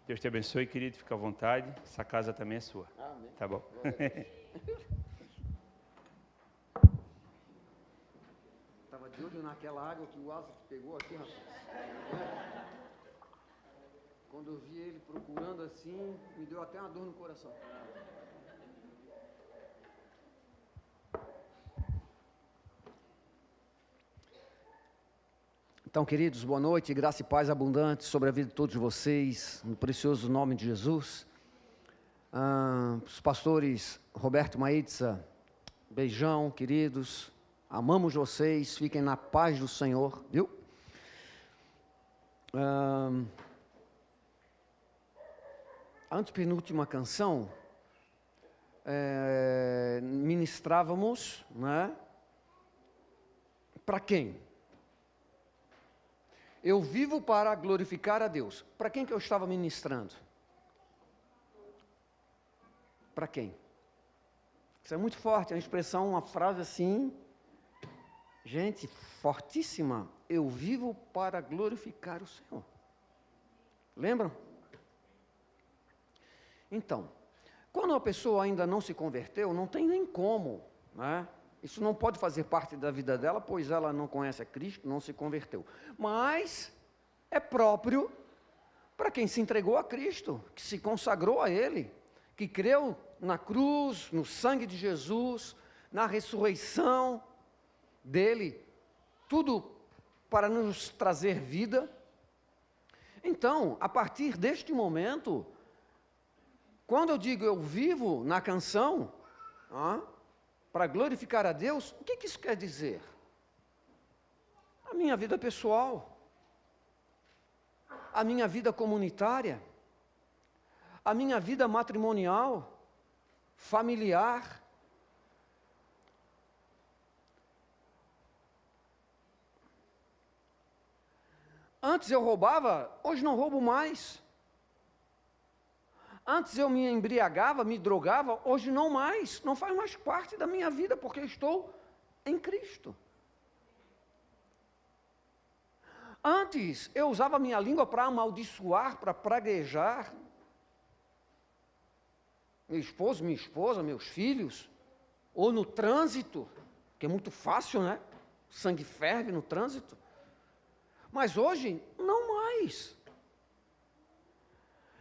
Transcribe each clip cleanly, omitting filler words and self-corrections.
Deus te abençoe, querido, fica à vontade. Essa casa também é sua. Amém. Tá bom. Estava de olho naquela água que o Asa pegou aqui, rapaz. Quando eu vi ele procurando assim, me deu até uma dor no coração. Então, queridos, boa noite, graça e paz abundante sobre a vida de todos vocês, no precioso nome de Jesus. Os pastores Roberto Maitza, beijão, queridos, amamos vocês, fiquem na paz do Senhor, viu? Antepenúltima canção, ministrávamos, né? Para quem? Eu vivo para glorificar a Deus. Para quem que eu estava ministrando? Para quem? Isso é muito forte, é uma expressão, uma frase assim, gente, fortíssima. Eu vivo para glorificar o Senhor. Lembram? Então, quando a pessoa ainda não se converteu, não tem nem como, né? Isso não pode fazer parte da vida dela, pois ela não conhece a Cristo, não se converteu. Mas é próprio para quem se entregou a Cristo, que se consagrou a Ele, que creu na cruz, no sangue de Jesus, na ressurreição dEle, tudo para nos trazer vida. Então, a partir deste momento, quando eu digo eu vivo na canção, para glorificar a Deus, o que isso quer dizer? A minha vida pessoal, a minha vida comunitária, a minha vida matrimonial, familiar. Antes eu roubava, hoje não roubo mais. Antes eu me embriagava, me drogava, hoje não mais, não faz mais parte da minha vida, porque eu estou em Cristo. Antes eu usava a minha língua para amaldiçoar, para praguejar meu esposo, minha esposa, meus filhos, ou no trânsito, que é muito fácil, né? Sangue ferve no trânsito. Mas hoje, não mais.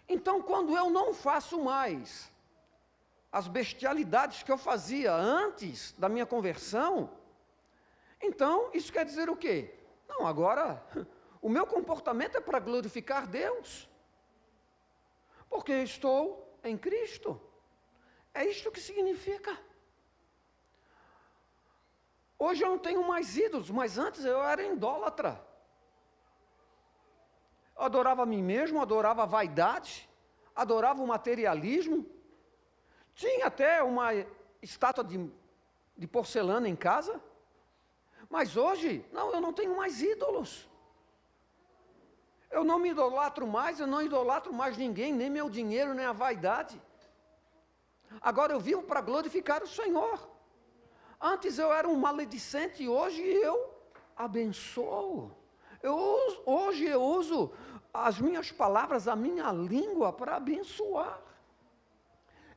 Então, quando eu não faço mais as bestialidades que eu fazia antes da minha conversão, então, isso quer dizer o quê? Não, agora, o meu comportamento é para glorificar Deus, porque eu estou em Cristo. É isto que significa. Hoje eu não tenho mais ídolos, mas antes eu era idólatra. Adorava a mim mesmo, adorava a vaidade, adorava o materialismo. Tinha até uma estátua de porcelana em casa. Mas hoje, não, eu não tenho mais ídolos. Eu não me idolatro mais, eu não idolatro mais ninguém, nem meu dinheiro, nem a vaidade. Agora eu vivo para glorificar o Senhor. Antes eu era um maledicente e hoje eu abençoo. Hoje eu uso as minhas palavras, a minha língua para abençoar.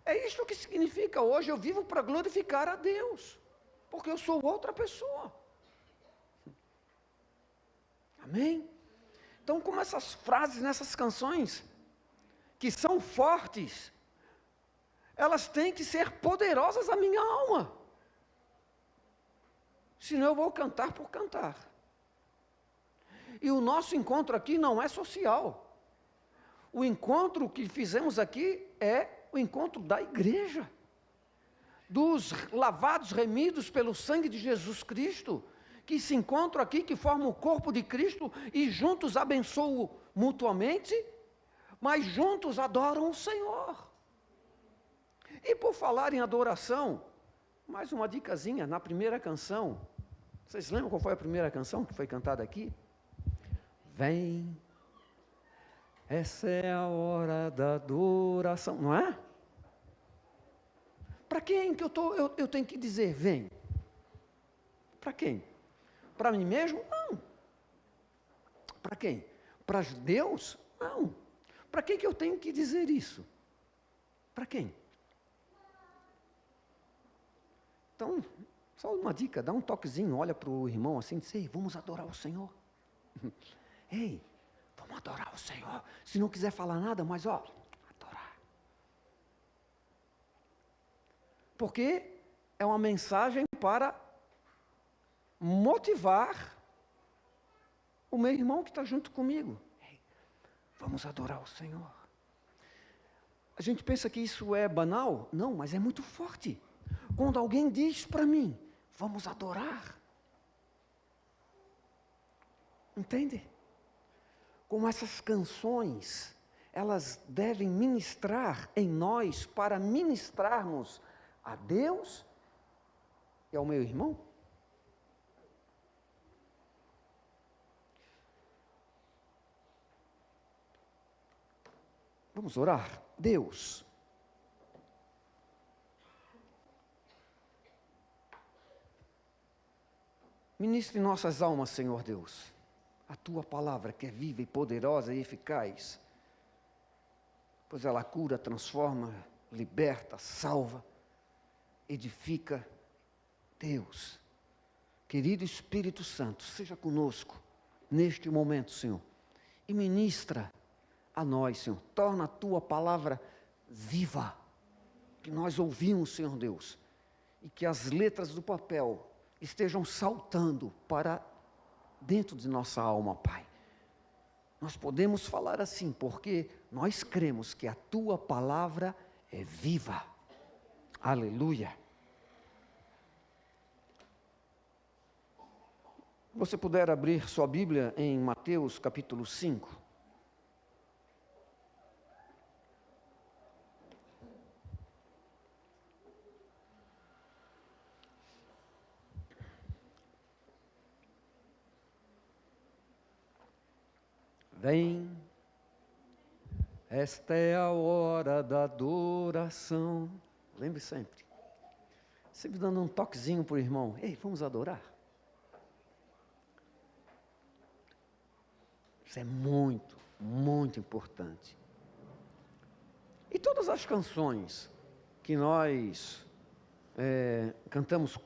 É isto que significa hoje eu vivo para glorificar a Deus, porque eu sou outra pessoa. Amém? Então, como essas frases nessas canções, que são fortes, elas têm que ser poderosas à minha alma. Senão eu vou cantar por cantar. E o nosso encontro aqui não é social. O encontro que fizemos aqui é o encontro da igreja. Dos lavados, remidos pelo sangue de Jesus Cristo, que se encontram aqui, que formam o corpo de Cristo e juntos abençoam mutuamente, mas juntos adoram o Senhor. E por falar em adoração, mais uma dicasinha, na primeira canção, vocês lembram qual foi a primeira canção que foi cantada aqui? Vem, essa é a hora da adoração, não é? Para quem que eu tenho que dizer vem? Para quem? Para mim mesmo? Não. Para quem? Para Deus? Não. Para que eu tenho que dizer isso? Para quem? Então, só uma dica, dá um toquezinho, olha para o irmão assim e diz, ei, vamos adorar o Senhor. Ei, vamos adorar o Senhor. Se não quiser falar nada, mas adorar. Porque é uma mensagem para motivar o meu irmão que está junto comigo. Ei, vamos adorar o Senhor. A gente pensa que isso é banal? Não, mas é muito forte. Quando alguém diz para mim, vamos adorar. Entende? Como essas canções, elas devem ministrar em nós para ministrarmos a Deus e ao meu irmão. Vamos orar. Deus, ministre em nossas almas, Senhor Deus, a Tua palavra que é viva e poderosa e eficaz, pois ela cura, transforma, liberta, salva, edifica. Deus, querido Espírito Santo, seja conosco neste momento, Senhor, e ministra a nós, Senhor, torna a Tua palavra viva, que nós ouvimos, Senhor Deus, e que as letras do papel estejam saltando para dentro de nossa alma, Pai. Nós podemos falar assim, porque nós cremos que a Tua palavra é viva. Aleluia. Você puder abrir sua Bíblia em Mateus capítulo 5. Vem, esta é a hora da adoração. Lembre sempre. Sempre dando um toquezinho para o irmão. Ei, vamos adorar. Isso é muito, muito importante. E todas as canções que nós cantamos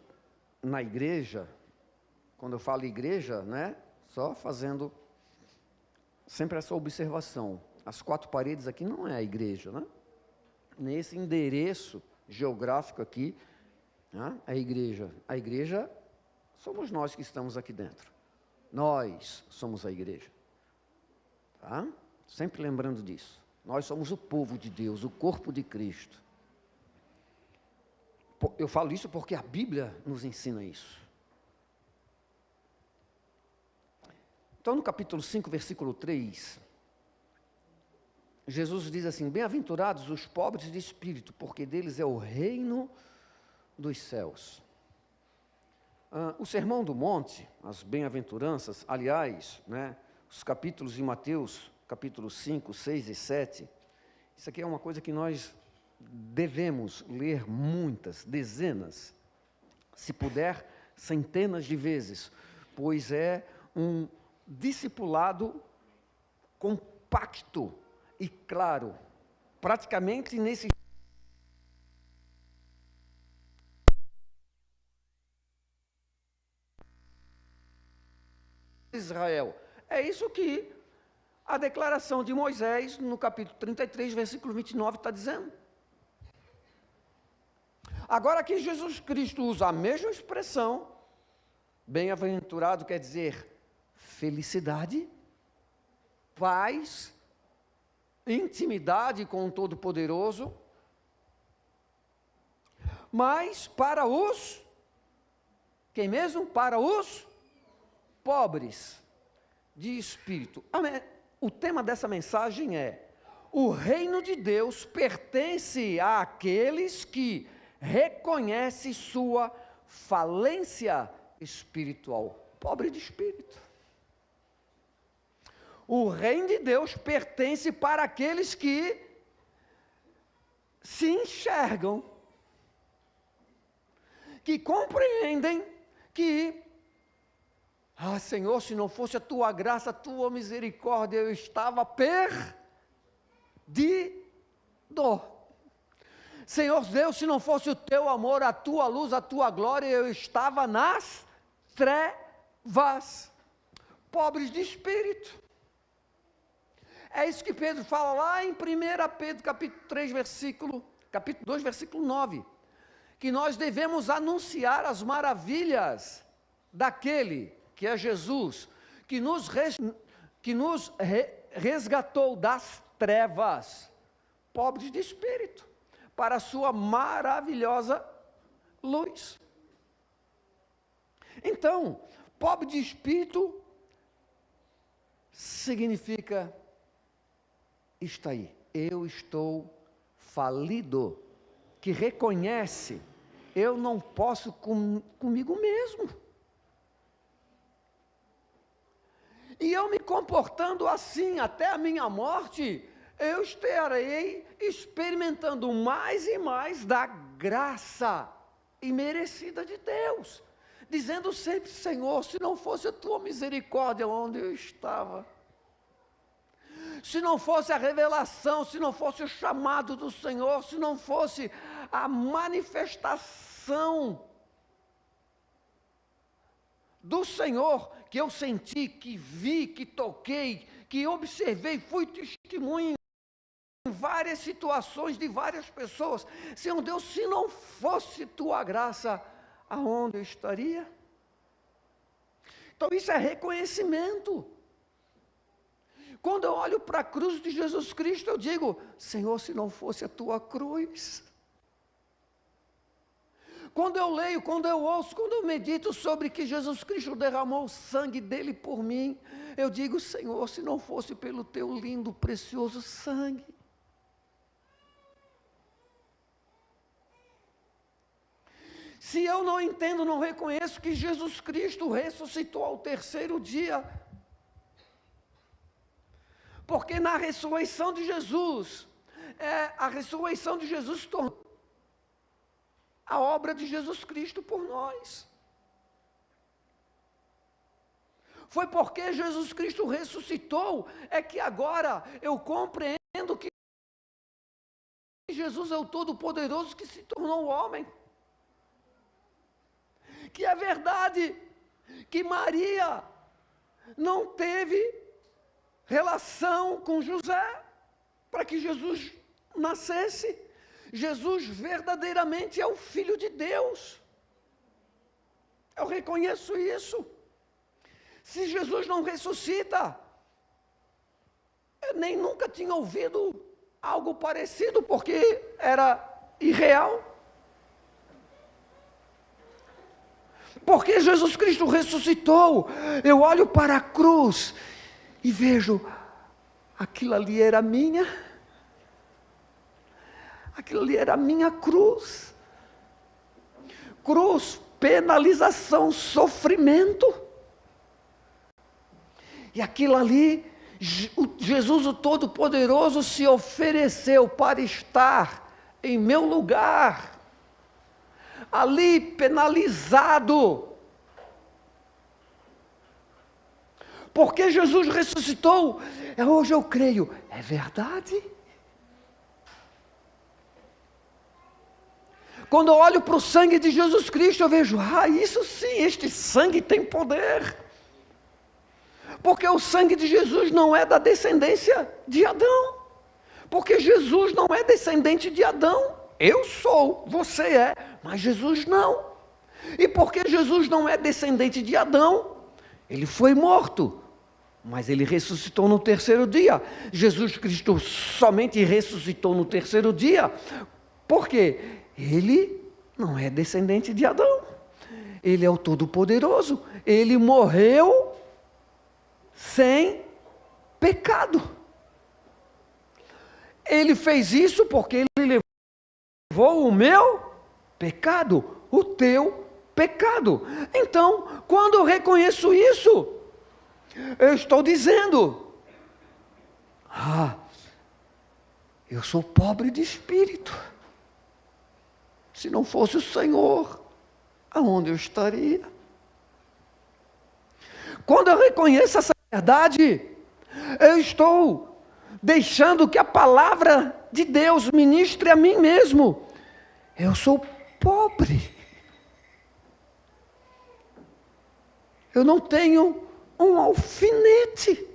na igreja, quando eu falo igreja, né? Só fazendo sempre essa observação. As quatro paredes aqui não é a igreja, né? Nesse endereço geográfico aqui, né? A igreja somos nós que estamos aqui dentro. Nós somos a igreja. Tá? Sempre lembrando disso. Nós somos o povo de Deus, o corpo de Cristo. Eu falo isso porque a Bíblia nos ensina isso. Então, no capítulo 5, versículo 3, Jesus diz assim, bem-aventurados os pobres de espírito, porque deles é o reino dos céus. O Sermão do Monte, as bem-aventuranças, aliás, né, os capítulos de Mateus, capítulos 5, 6 e 7, isso aqui é uma coisa que nós devemos ler muitas, dezenas, se puder, centenas de vezes, pois é um discipulado compacto e claro, praticamente nesse Israel. É isso que a declaração de Moisés, no capítulo 33, versículo 29, está dizendo. Agora aqui Jesus Cristo usa a mesma expressão, bem-aventurado quer dizer felicidade, paz, intimidade com o Todo-Poderoso, mas para os, quem mesmo? Para os pobres de espírito. O tema dessa mensagem é: o reino de Deus pertence àqueles que reconhecem sua falência espiritual. Pobre de espírito. O reino de Deus pertence para aqueles que se enxergam, que compreendem que, Senhor, se não fosse a Tua graça, a Tua misericórdia, eu estava perdido. de dor. Senhor Deus, se não fosse o teu amor, a tua luz, a tua glória, eu estava nas trevas, pobres de espírito. É isso que Pedro fala lá em 1 Pedro, capítulo 2, versículo 9, que nós devemos anunciar as maravilhas daquele que é Jesus, que nos resgatou das trevas, pobres de espírito, para a sua maravilhosa luz. Então, pobre de espírito significa isto aí, eu estou falido, que reconhece, eu não posso comigo mesmo. E eu me comportando assim até a minha morte, eu estarei experimentando mais e mais da graça imerecida de Deus, dizendo sempre: Senhor, se não fosse a tua misericórdia onde eu estava, se não fosse a revelação, se não fosse o chamado do Senhor, se não fosse a manifestação do Senhor, que eu senti, que vi, que toquei, que observei, fui testemunha em várias situações de várias pessoas. Senhor Deus, se não fosse tua graça, aonde eu estaria? Então isso é reconhecimento. Quando eu olho para a cruz de Jesus Cristo, eu digo: Senhor, se não fosse a tua cruz. Quando eu leio, quando eu ouço, quando eu medito sobre que Jesus Cristo derramou o sangue dele por mim, eu digo: Senhor, se não fosse pelo teu lindo, precioso sangue. Se eu não entendo, não reconheço que Jesus Cristo ressuscitou ao terceiro dia, porque na ressurreição de Jesus, a ressurreição de Jesus se tornou a obra de Jesus Cristo por nós. Foi porque Jesus Cristo ressuscitou, é que agora eu compreendo que Jesus é o Todo-Poderoso que se tornou homem. Que é verdade que Maria não teve relação com José para que Jesus nascesse. Jesus verdadeiramente é o Filho de Deus. Eu reconheço isso. Se Jesus não ressuscita, eu nem nunca tinha ouvido algo parecido, porque era irreal. Porque Jesus Cristo ressuscitou, eu olho para a cruz e vejo, aquilo ali era minha, aquilo ali era a minha cruz. Cruz, penalização, sofrimento. E aquilo ali, Jesus o Todo-Poderoso se ofereceu para estar em meu lugar, ali penalizado. Porque Jesus ressuscitou, hoje eu creio, é verdade. Quando eu olho para o sangue de Jesus Cristo, eu vejo, isso sim, este sangue tem poder. Porque o sangue de Jesus não é da descendência de Adão. Porque Jesus não é descendente de Adão. Eu sou, você é, mas Jesus não. E porque Jesus não é descendente de Adão, ele foi morto, mas ele ressuscitou no terceiro dia. Jesus Cristo somente ressuscitou no terceiro dia, porque ele não é descendente de Adão. Ele é o Todo-Poderoso. Ele morreu sem pecado. Ele fez isso porque ele levou o meu pecado, o teu pecado. Então, quando eu reconheço isso, eu estou dizendo, eu sou pobre de espírito. Se não fosse o Senhor, aonde eu estaria? Quando eu reconheço essa verdade, eu estou deixando que a palavra de Deus ministre a mim mesmo. Eu sou pobre. Eu não tenho um alfinete.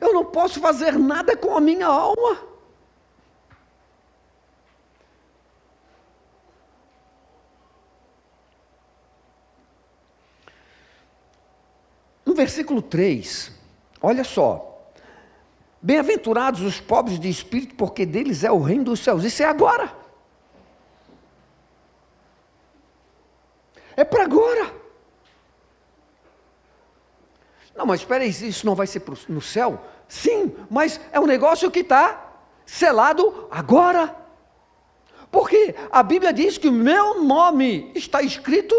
Eu não posso fazer nada com a minha alma. No versículo 3, olha só. Bem-aventurados os pobres de espírito, porque deles é o reino dos céus. Isso é agora. É para agora. Não, mas espera aí, isso não vai ser no céu? Sim, mas é um negócio que está selado agora. Porque a Bíblia diz que o meu nome está escrito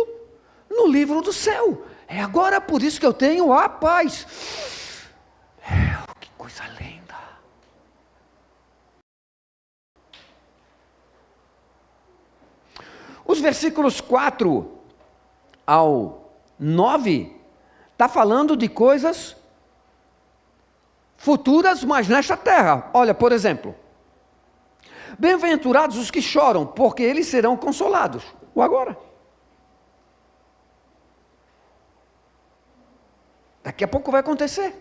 no livro do céu. É agora, por isso que eu tenho a paz. Que coisa linda. Os versículos 4 ao 9, está falando de coisas futuras, mas nesta terra. Olha, por exemplo, bem-aventurados os que choram, porque eles serão consolados. O agora. Daqui a pouco vai acontecer.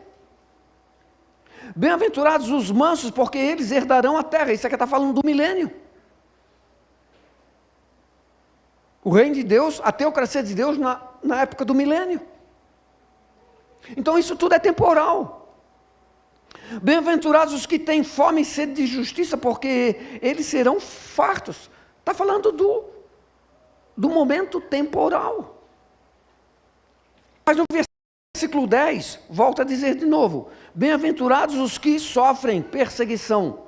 Bem-aventurados os mansos, porque eles herdarão a terra. Isso aqui está falando do milênio. O reino de Deus, a teocracia de Deus na época do milênio. Então isso tudo é temporal. Bem-aventurados os que têm fome e sede de justiça, porque eles serão fartos. Está falando do momento temporal. Mas no versículo 10, volta a dizer de novo: bem-aventurados os que sofrem perseguição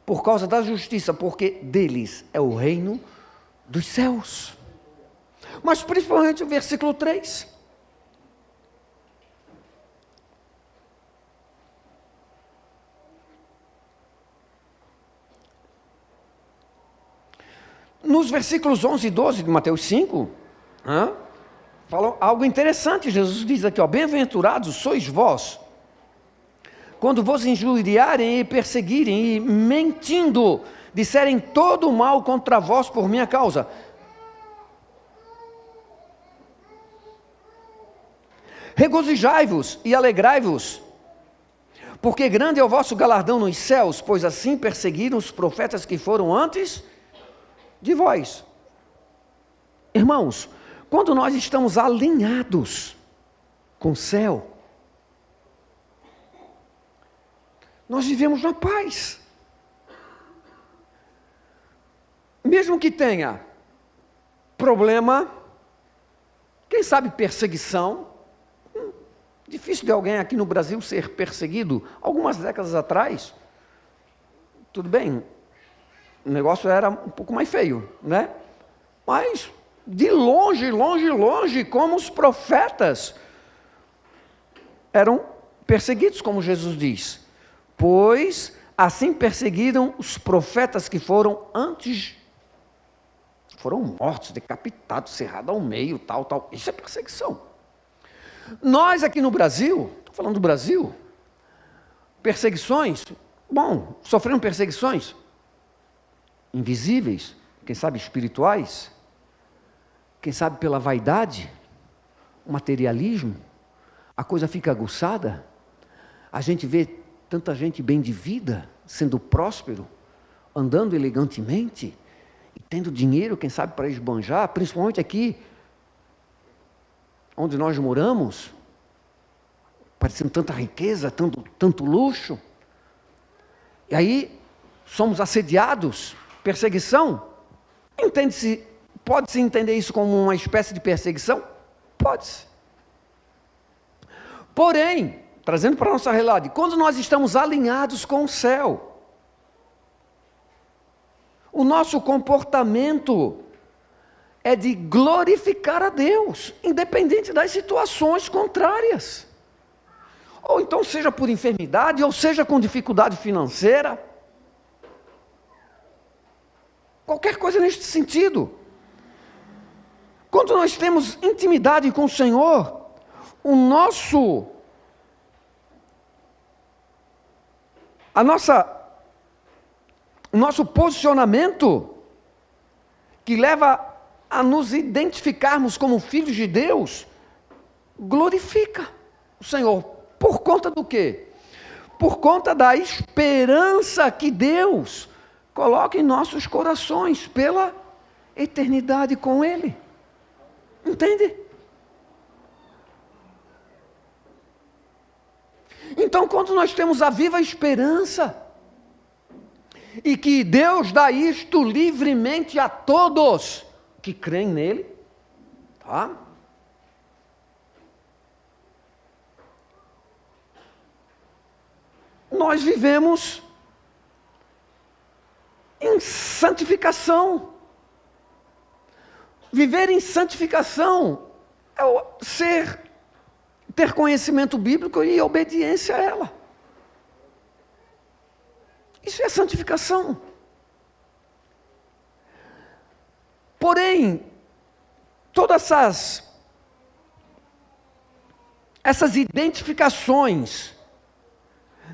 por causa da justiça, porque deles é o reino dos céus. Mas principalmente o versículo 3. Nos versículos 11 e 12 de Mateus 5, falam algo interessante. Jesus diz aqui, bem-aventurados sois vós, quando vos injuriarem e perseguirem, e mentindo, disserem todo o mal contra vós por minha causa. Regozijai-vos e alegrai-vos, porque grande é o vosso galardão nos céus, pois assim perseguiram os profetas que foram antes de vós. Irmãos, quando nós estamos alinhados com o céu, nós vivemos na paz. Mesmo que tenha problema, quem sabe perseguição, difícil de alguém aqui no Brasil ser perseguido. Algumas décadas atrás, tudo bem, o negócio era um pouco mais feio, né? Mas de longe, longe, longe, como os profetas eram perseguidos, como Jesus diz. Pois assim perseguiram os profetas que foram antes, foram mortos, decapitados, cerrados ao meio, tal. Isso é perseguição. Nós aqui no Brasil, estou falando do Brasil, perseguições, sofremos perseguições invisíveis, quem sabe espirituais, quem sabe pela vaidade, o materialismo, a coisa fica aguçada, a gente vê tanta gente bem de vida, sendo próspero, andando elegantemente, e tendo dinheiro, quem sabe, para esbanjar, principalmente aqui, onde nós moramos, parecendo tanta riqueza, tanto luxo. E aí, somos assediados, perseguição. Pode-se entender isso como uma espécie de perseguição? Pode-se. Porém, trazendo para a nossa realidade, quando nós estamos alinhados com o céu, o nosso comportamento é de glorificar a Deus, independente das situações contrárias. Ou então seja por enfermidade, ou seja com dificuldade financeira. Qualquer coisa neste sentido. Quando nós temos intimidade com o Senhor, o nosso o nosso posicionamento, que leva a nos identificarmos como filhos de Deus, glorifica o Senhor. Por conta do quê? Por conta da esperança que Deus coloca em nossos corações pela eternidade com Ele. Entende? Então, quando nós temos a viva esperança, e que Deus dá isto livremente a todos que creem nele, tá? Nós vivemos em santificação. Viver em santificação é ter conhecimento bíblico e obediência a ela. Isso é santificação. Porém, todas essas identificações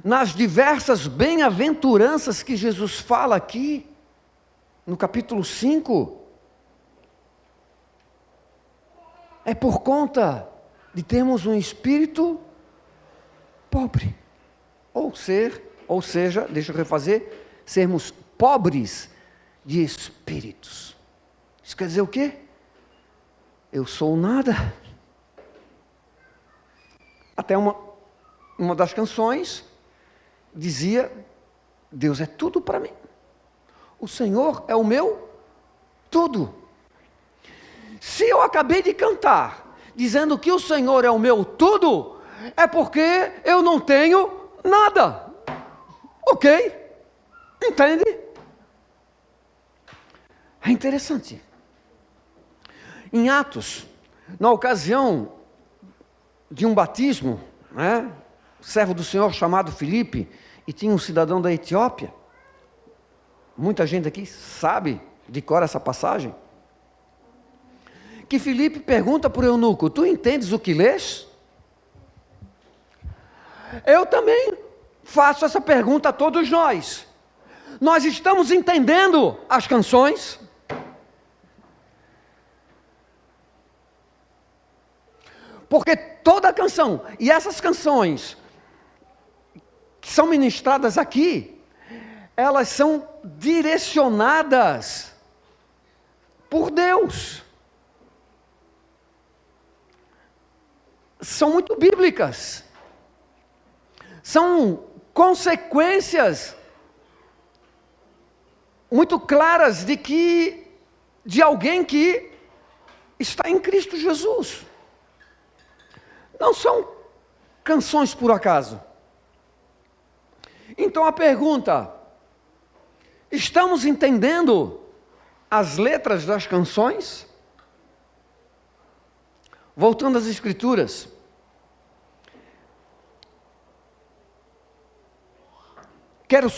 nas diversas bem-aventuranças que Jesus fala aqui, no capítulo 5, é por conta de termos um espírito pobre. Ou seja, deixa eu refazer, sermos pobres de espíritos. Isso quer dizer o quê? Eu sou nada. Até uma das canções dizia, Deus é tudo para mim. O Senhor é o meu tudo. Se eu acabei de cantar, dizendo que o Senhor é o meu tudo, é porque eu não tenho nada. Ok? Entende? É interessante. Em Atos, na ocasião de um batismo, né, o servo do Senhor chamado Filipe, e tinha um cidadão da Etiópia, muita gente aqui sabe de cor essa passagem, que Filipe pergunta para o eunuco, tu entendes o que lês? Eu também faço essa pergunta a todos nós. Nós estamos entendendo as canções? Porque toda canção, e essas canções que são ministradas aqui, elas são direcionadas por Deus. São muito bíblicas. São consequências muito claras de alguém que está em Cristo Jesus. Não são canções por acaso. Então a pergunta, estamos entendendo as letras das canções? Voltando às Escrituras, quero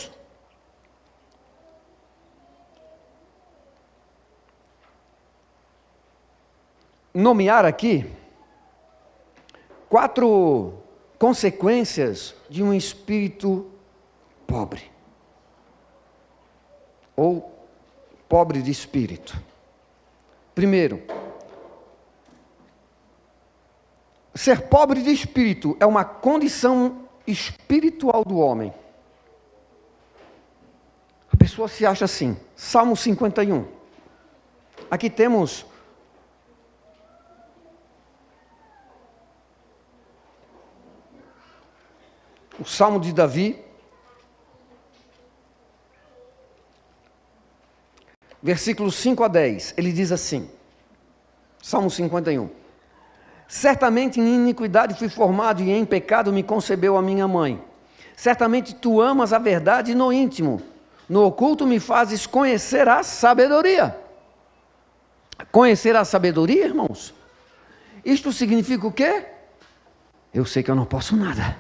nomear aqui 4 consequências de um espírito pobre, ou pobre de espírito. Primeiro, ser pobre de espírito é uma condição espiritual do homem. A pessoa se acha assim. Salmo 51. Aqui temos o Salmo de Davi, versículos 5 a 10, ele diz assim, Salmo 51, certamente em iniquidade fui formado e em pecado me concebeu a minha mãe. Certamente tu amas a verdade no íntimo, no oculto me fazes conhecer a sabedoria. Conhecer a sabedoria, irmãos? Isto significa o quê? Eu sei que eu não posso nada.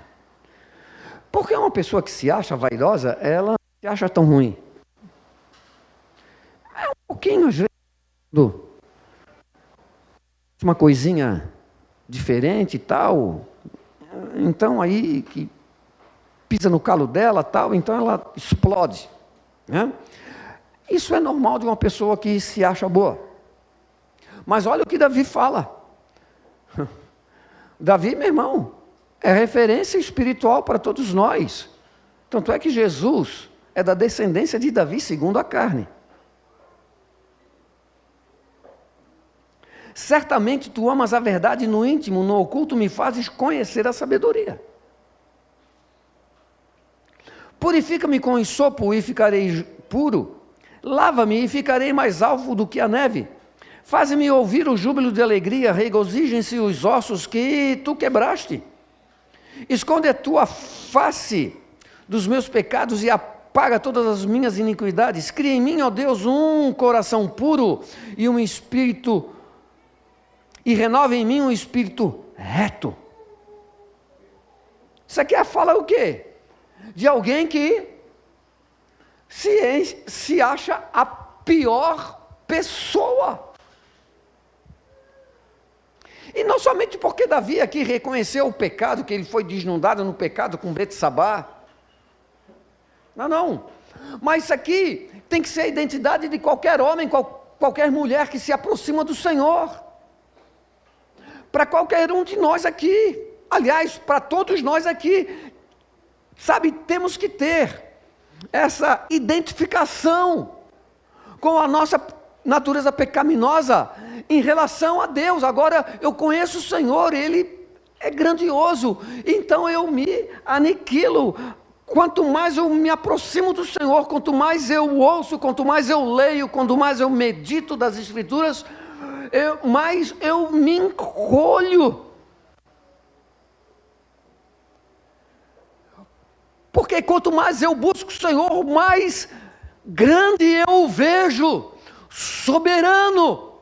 Porque uma pessoa que se acha vaidosa, ela se acha tão ruim. É um pouquinho, às vezes, uma coisinha diferente e tal. Então aí que pisa no calo dela, tal, então ela explode, né? Isso é normal de uma pessoa que se acha boa. Mas olha o que Davi fala. Davi, meu irmão, é referência espiritual para todos nós. Tanto é que Jesus é da descendência de Davi segundo a carne. Certamente tu amas a verdade no íntimo, no oculto me fazes conhecer a sabedoria. Purifica-me com hisopo e ficarei puro. Lava-me e ficarei mais alvo do que a neve. Faz-me ouvir o júbilo de alegria, regozijem-se os ossos que tu quebraste. Esconde a tua face dos meus pecados e apaga todas as minhas iniquidades. Cria em mim, ó Deus, um coração puro e um espírito, e renova em mim um espírito reto. Isso aqui fala o quê? De alguém que se acha a pior pessoa. E não somente porque Davi aqui reconheceu o pecado, que ele foi desnudado no pecado com Betsabá. Não. Mas isso aqui tem que ser a identidade de qualquer homem, qualquer mulher que se aproxima do Senhor. Para qualquer um de nós aqui. Aliás, para todos nós aqui. Sabe, temos que ter essa identificação com a nossa natureza pecaminosa em relação a Deus. Agora, eu conheço o Senhor, Ele é grandioso, então eu me aniquilo. Quanto mais eu me aproximo do Senhor, quanto mais eu ouço, quanto mais eu leio, quanto mais eu medito das Escrituras, mais eu me encolho. Porque quanto mais eu busco o Senhor, mais grande eu o vejo, soberano,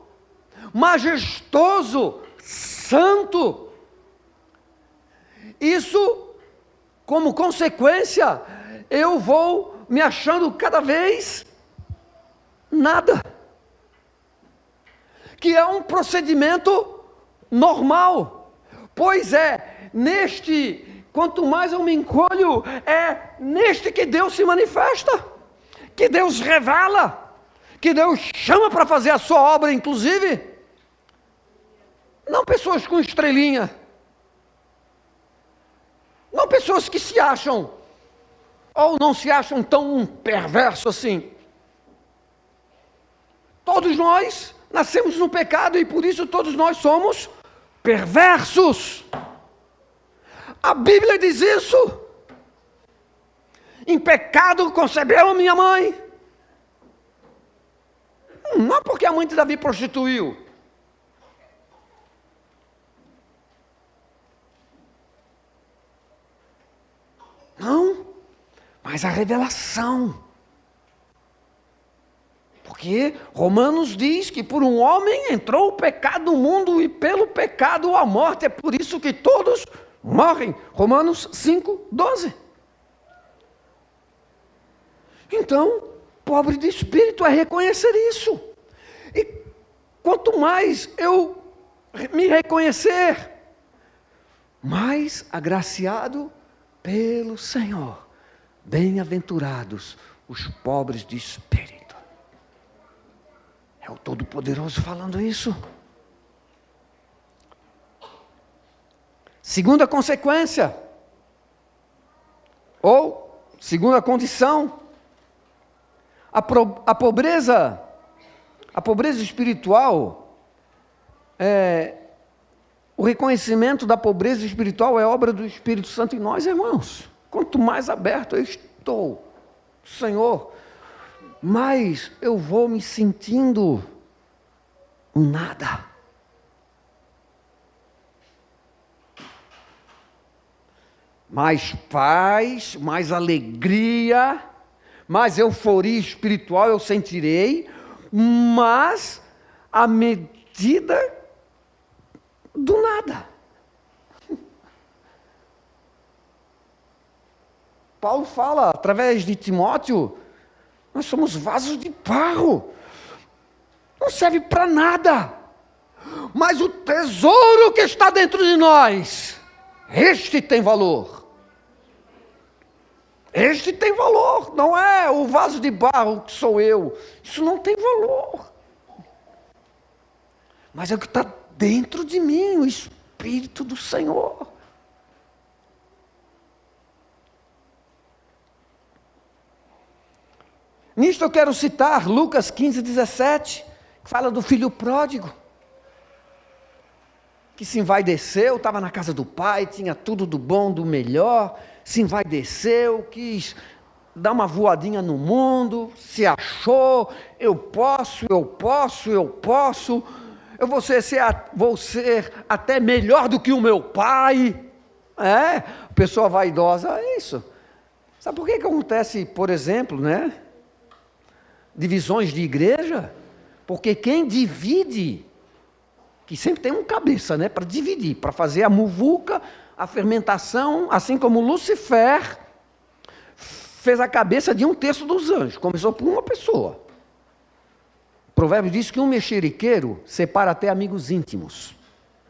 majestoso, santo. Isso, como consequência, eu vou me achando cada vez nada. Que é um procedimento normal. Pois é, quanto mais eu me encolho, é neste que Deus se manifesta, que Deus revela, que Deus chama para fazer a sua obra, inclusive. Não pessoas com estrelinha, não pessoas que se acham, ou não se acham tão perverso assim. Todos nós nascemos no pecado e por isso todos nós somos perversos. A Bíblia diz isso. Em pecado concebeu a minha mãe. Não porque a mãe de Davi prostituiu. Não, mas a revelação. Porque Romanos diz que por um homem entrou o pecado no mundo e pelo pecado a morte. É por isso que todos morrem. Romanos 5:12. Então, pobre de espírito é reconhecer isso. E quanto mais eu me reconhecer, mais agraciado pelo Senhor. Bem-aventurados os pobres de espírito. É o Todo-Poderoso falando isso. Segunda consequência, ou segunda condição, a pobreza espiritual, o reconhecimento da pobreza espiritual é obra do Espírito Santo em nós, irmãos. Quanto mais aberto eu estou, Senhor, mais eu vou me sentindo um nada. Mais paz, mais alegria, mais euforia espiritual eu sentirei, mas à medida do nada. Paulo fala, através de Timóteo, nós somos vasos de barro, não serve para nada, mas o tesouro que está dentro de nós, este tem valor. Este tem valor, não é o vaso de barro que sou eu. Isso não tem valor. Mas é o que está dentro de mim, o Espírito do Senhor. Nisto eu quero citar Lucas 15:17, que fala do filho pródigo, que se envaideceu, estava na casa do pai, tinha tudo do bom, do melhor, se envaideceu, quis dar uma voadinha no mundo, se achou, eu vou ser até melhor do que o meu pai. Pessoa vaidosa é isso. Sabe por que acontece, por exemplo, divisões de igreja? Porque quem divide, que sempre tem um cabeça, para dividir, para fazer a muvuca, a fermentação, assim como Lucifer fez a cabeça de 1/3 dos anjos, começou por uma pessoa. O provérbio diz que um mexeriqueiro separa até amigos íntimos.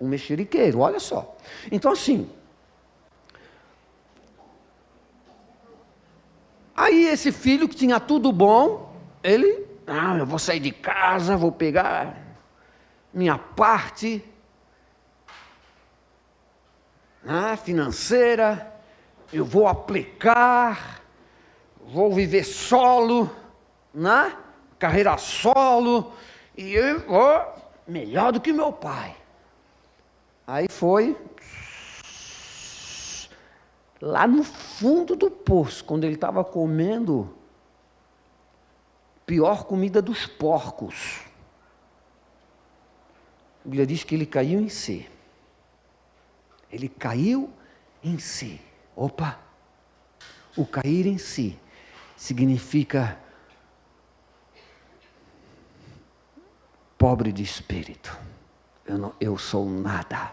Um mexeriqueiro, olha só. Então assim, aí esse filho que tinha tudo bom, ele, eu vou sair de casa, vou pegar minha parte financeira, eu vou aplicar, vou viver solo, carreira solo, e eu vou melhor do que meu pai. Aí foi lá no fundo do poço, quando ele estava comendo pior comida dos porcos. A Bíblia diz que ele caiu em si. Ele caiu em si. Opa! O cair em si significa pobre de espírito. Eu sou nada.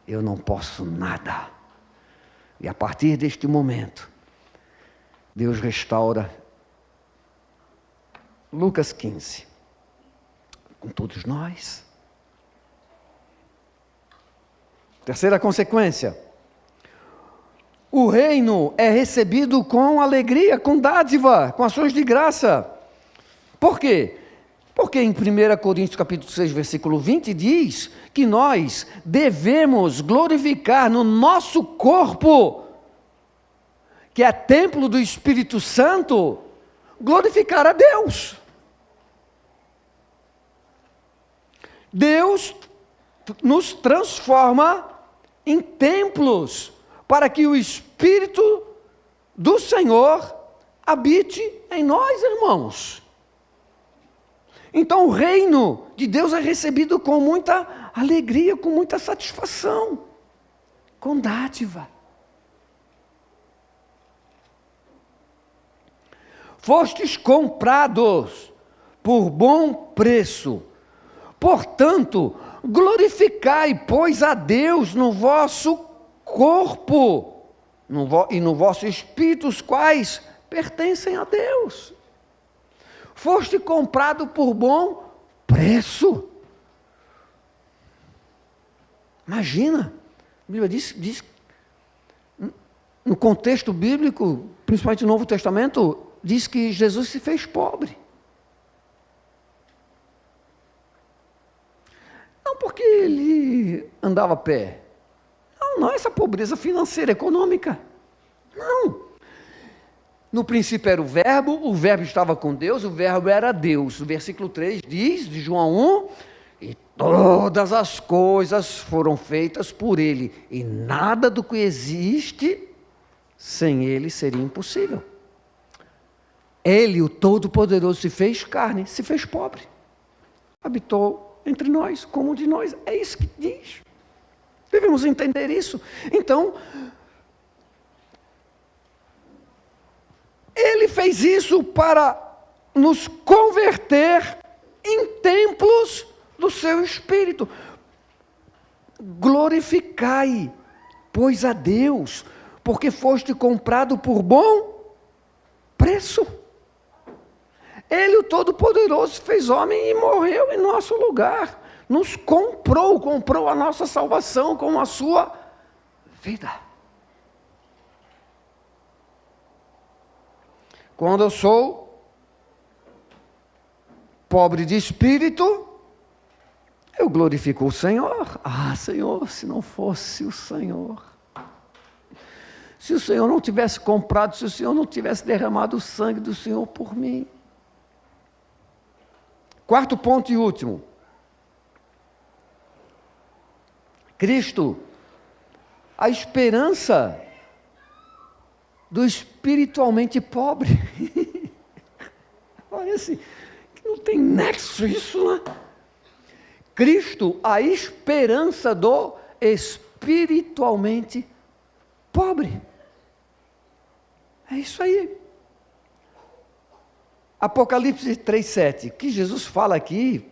Eu não posso nada. E a partir deste momento, Deus restaura Lucas 15. Com todos nós. Terceira consequência. O reino é recebido com alegria, com dádiva, com ações de graça. Por quê? Porque em 1 Coríntios capítulo 6, versículo 20, diz que nós devemos glorificar no nosso corpo, que é templo do Espírito Santo, glorificar a Deus. Deus nos transforma em templos, para que o Espírito do Senhor habite em nós, irmãos. Então o reino de Deus é recebido com muita alegria, com muita satisfação, com dádiva. Fostes comprados por bom preço, portanto, glorificai, pois, a Deus no vosso corpo e no vosso espírito, os quais pertencem a Deus. Foste comprado por bom preço. Imagina, a Bíblia diz no contexto bíblico, principalmente no Novo Testamento, diz que Jesus se fez pobre. Não porque ele andava a pé. Não essa pobreza financeira, econômica. Não. No princípio era o verbo estava com Deus, o verbo era Deus. O versículo 3 diz, de João 1, e todas as coisas foram feitas por ele, e nada do que existe sem ele seria impossível. Ele, o Todo-Poderoso, se fez carne, se fez pobre. Habitou entre nós, como um de nós. É isso que diz. Devemos entender isso. Então, ele fez isso para nos converter em templos do seu Espírito. Glorificai, pois, a Deus, porque foste comprado por bom preço. Ele, o Todo-Poderoso, fez homem e morreu em nosso lugar. Nos comprou a nossa salvação com a sua vida. Quando eu sou pobre de espírito, eu glorifico o Senhor. Ah, Senhor, se não fosse o Senhor, se o Senhor não tivesse comprado, se o Senhor não tivesse derramado o sangue do Senhor por mim. Quarto ponto e último. Cristo, a esperança do espiritualmente pobre. Parece que não tem nexo isso, né? Cristo, a esperança do espiritualmente pobre. É isso aí. Apocalipse 3:7, que Jesus fala aqui,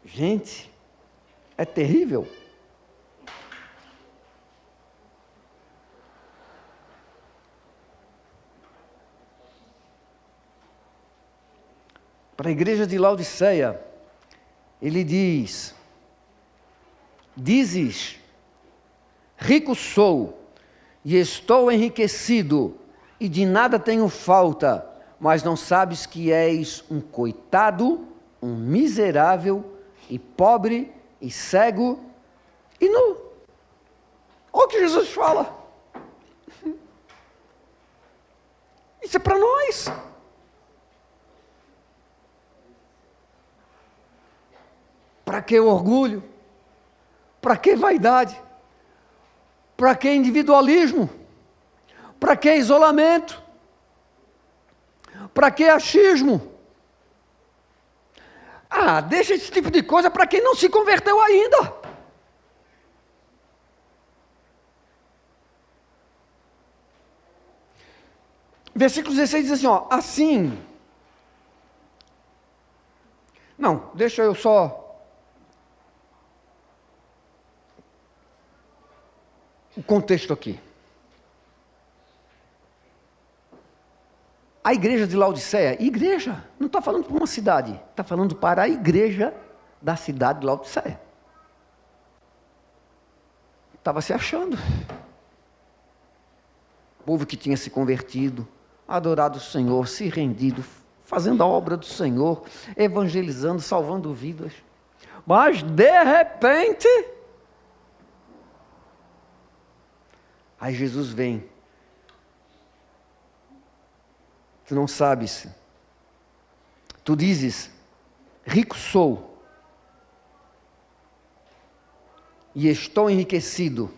gente, é terrível. Para a igreja de Laodiceia, ele diz: dizes, rico sou, e estou enriquecido, e de nada tenho falta, mas não sabes que és um coitado, um miserável, e pobre, e cego, e nu. Olha o que Jesus fala. Isso é para nós. Para que orgulho? Para que vaidade? Para que individualismo? Para que isolamento? Para que achismo? Ah, deixa esse tipo de coisa para quem não se converteu ainda. Versículo 16 diz assim, ó, assim. Não, deixa eu só. O contexto aqui. A igreja de Laodiceia, igreja, não está falando para uma cidade, está falando para a igreja da cidade de Laodiceia. Estava se achando. O povo que tinha se convertido, adorado o Senhor, se rendido, fazendo a obra do Senhor, evangelizando, salvando vidas. Mas, de repente, aí Jesus vem. Tu não sabes. Tu dizes, rico sou, e estou enriquecido,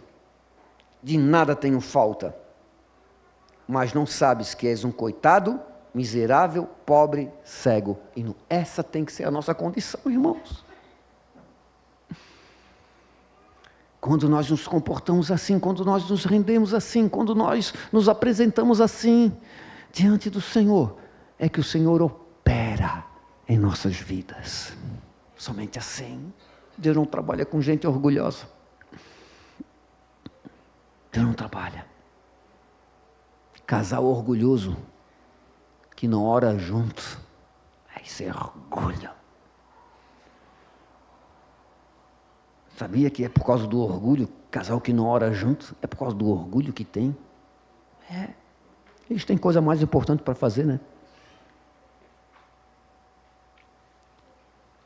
de nada tenho falta. Mas não sabes que és um coitado, miserável, pobre, cego e nu. Essa tem que ser a nossa condição, irmãos. Quando nós nos comportamos assim, quando nós nos rendemos assim, quando nós nos apresentamos assim diante do Senhor, é que o Senhor opera em nossas vidas. Somente assim. Deus não trabalha com gente orgulhosa. Deus não trabalha. Casal orgulhoso que não ora junto, isso é orgulho. Sabia que é por causa do orgulho, casal que não ora junto, é por causa do orgulho que tem? Eles têm coisa mais importante para fazer, né?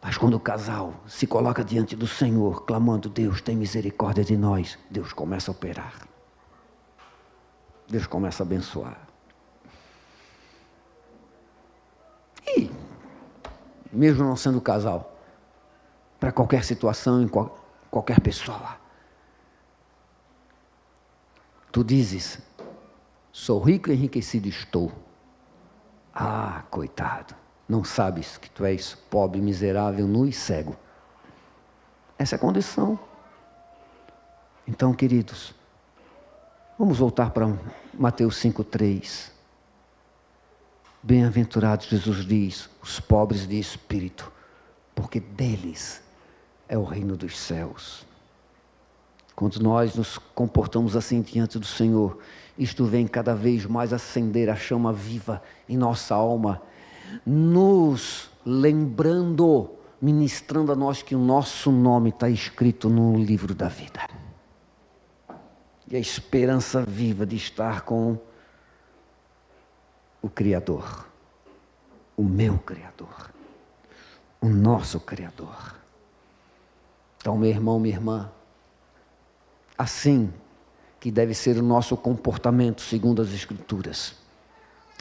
Mas quando o casal se coloca diante do Senhor, clamando, Deus, tem misericórdia de nós, Deus começa a operar. Deus começa a abençoar. E, mesmo não sendo casal, para qualquer situação, em qualquer pessoa, tu dizes, sou rico e enriquecido estou. Ah, coitado, não sabes que tu és pobre, miserável, nu e cego. Essa é a condição. Então, queridos, vamos voltar para Mateus 5,3. Bem-aventurados, Jesus diz, os pobres de espírito, porque deles é o reino dos céus. Quando nós nos comportamos assim diante do Senhor, isto vem cada vez mais acender a chama viva em nossa alma, nos lembrando, ministrando a nós que o nosso nome está escrito no livro da vida. E a esperança viva de estar com Criador, o meu Criador, o nosso Criador. Então, meu irmão, minha irmã, assim que deve ser o nosso comportamento segundo as Escrituras,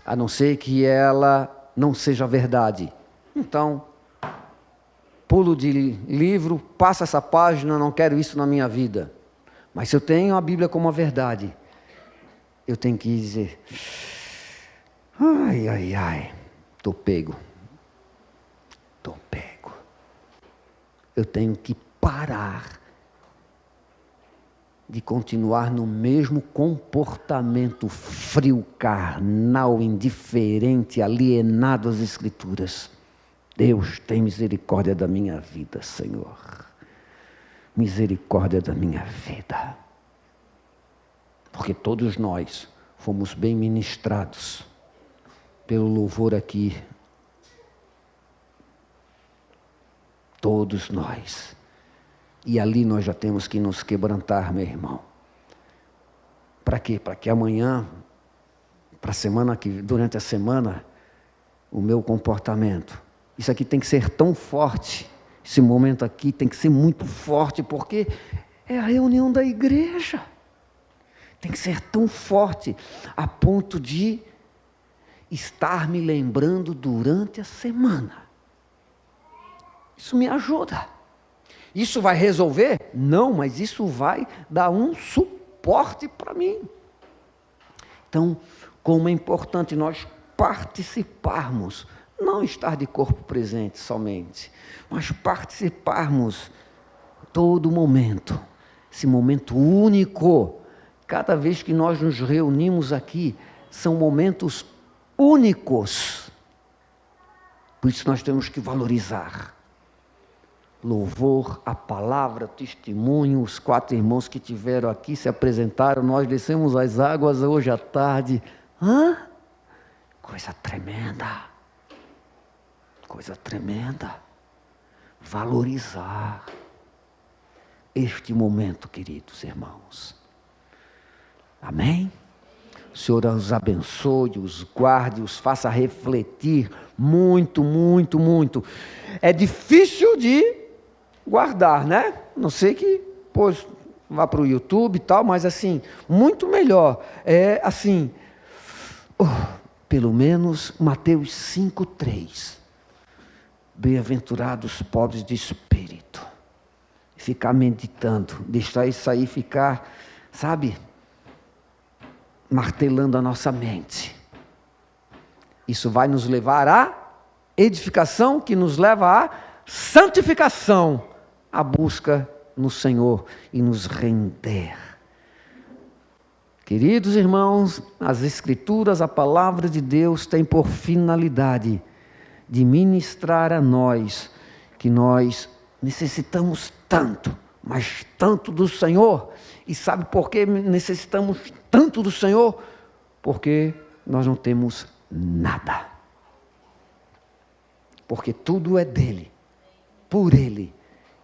a não ser que ela não seja verdade. Então, pulo de livro, passa essa página, não quero isso na minha vida. Mas se eu tenho a Bíblia como a verdade, eu tenho que dizer, ai, estou pego. Eu tenho que parar de continuar no mesmo comportamento frio, carnal, indiferente, alienado às Escrituras. Deus, tem misericórdia da minha vida, Senhor. Misericórdia da minha vida. Porque todos nós fomos bem ministrados pelo louvor aqui. Todos nós. E ali nós já temos que nos quebrantar, meu irmão. Para quê? Para que amanhã, durante a semana, o meu comportamento, isso aqui tem que ser tão forte, esse momento aqui tem que ser muito forte, porque é a reunião da igreja. Tem que ser tão forte, a ponto de estar me lembrando durante a semana. Isso me ajuda. Isso vai resolver? Não, mas isso vai dar um suporte para mim. Então, como é importante nós participarmos, não estar de corpo presente somente, mas participarmos todo momento, esse momento único. Cada vez que nós nos reunimos aqui, são momentos únicos. Por isso nós temos que valorizar. Louvor, a palavra, testemunho, os 4 irmãos que tiveram aqui se apresentaram, nós descemos as águas hoje à tarde. Coisa tremenda. Coisa tremenda. Valorizar este momento, queridos irmãos. Amém? O Senhor os abençoe, os guarde, os faça refletir muito, muito, muito. É difícil de guardar, né? Não sei que depois vá para o YouTube e tal, mas assim, muito melhor. É assim, pelo menos Mateus 5:3. Bem-aventurados os pobres de espírito. Ficar meditando, deixar isso aí ficar, sabe, martelando a nossa mente. Isso vai nos levar à edificação, que nos leva à santificação, a busca no Senhor e nos render. Queridos irmãos, as Escrituras, a palavra de Deus tem por finalidade de ministrar a nós que nós necessitamos tanto, mas tanto do Senhor. E sabe por que necessitamos tanto do Senhor? Porque nós não temos nada. Porque tudo é dele, por ele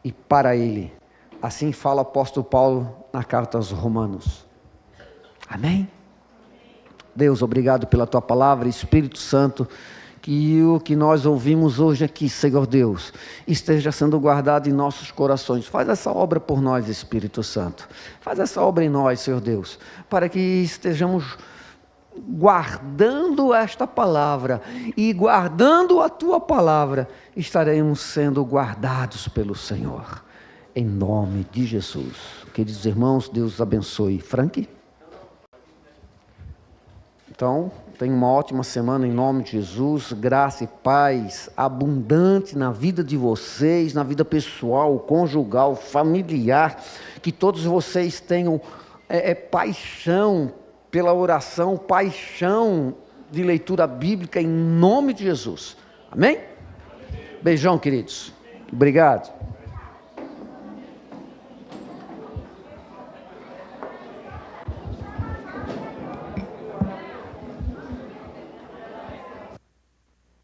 e para ele. Assim fala o apóstolo Paulo na carta aos Romanos. Amém? Deus, obrigado pela tua palavra, Espírito Santo, que o que nós ouvimos hoje aqui, Senhor Deus, esteja sendo guardado em nossos corações. Faz essa obra por nós, Espírito Santo. Faz essa obra em nós, Senhor Deus, para que estejamos guardando esta palavra, e guardando a tua palavra, estaremos sendo guardados pelo Senhor, em nome de Jesus. Queridos irmãos, Deus abençoe. Frank? Então, tenha uma ótima semana em nome de Jesus, graça e paz abundante na vida de vocês, na vida pessoal, conjugal, familiar, que todos vocês tenham paixão pela oração, paixão de leitura bíblica em nome de Jesus. Amém? Beijão, queridos. Obrigado.